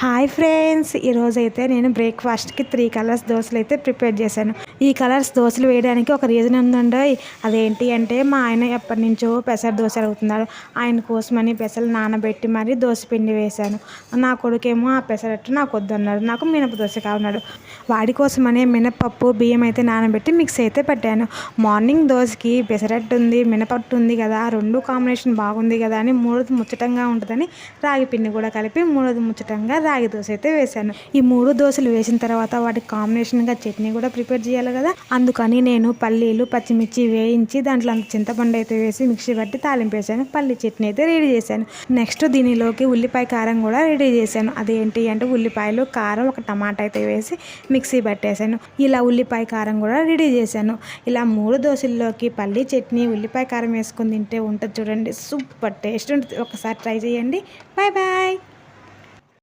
Hi friends, ఈరోజైతే నేను బ్రేక్ఫాస్ట్కి 3 కలర్స్ దోశలు అయితే ప్రిపేర్ చేశాను. ఈ కలర్స్ దోశలు వేయడానికి ఒక రీజన్ ఉందండి. అదేంటి అంటే మా ఆయన ఎప్పటి నుంచో పెసర దోశ అడుగుతున్నాడు. ఆయన కోసమని పెసలు నానబెట్టి మరీ దోశ పిండి వేశాను. నా కొడుకేమో ఆ పెసరట్టు నాకు వద్దన్నాడు, నాకు మినప దోశ కావాలన్నాడు. వాడి కోసమని మినపప్పు బియ్యం అయితే నానబెట్టి మిక్స్ అయితే పెట్టాను. మార్నింగ్ దోశకి పెసరట్టు ఉంది, మినపట్టు ఉంది కదా, రెండు కాంబినేషన్ బాగుంది కదా అని మూడోది ముచ్చటంగా ఉంటుందని రాగి పిండి కూడా కలిపి మూడోది ముచ్చటంగా రాగి దోశ అయితే వేశాను. ఈ 3 దోశలు వేసిన తర్వాత వాటికి కాంబినేషన్గా చట్నీ కూడా ప్రిపేర్ చేయాలి కదా, అందుకని నేను పల్లీలు పచ్చిమిర్చి వేయించి దాంట్లో అంత చింతపండు అయితే వేసి మిక్సీ పట్టి తాలింపు వేసాను. పల్లీ చట్నీ అయితే రెడీ చేశాను. నెక్స్ట్ దీనిలోకి ఉల్లిపాయ కారం కూడా రెడీ చేశాను. అదేంటి అంటే ఉల్లిపాయలు, కారం, ఒక టమాటా అయితే వేసి మిక్సీ పట్టేశాను. ఇలా ఉల్లిపాయ కారం కూడా రెడీ చేశాను. ఇలా 3 దోశల్లోకి పల్లీ చట్నీ, ఉల్లిపాయ కారం వేసుకొని తింటే ఉంటుంది చూడండి, సూపర్ టేస్ట్ ఉంటుంది. ఒకసారి ట్రై చేయండి. Bye bye.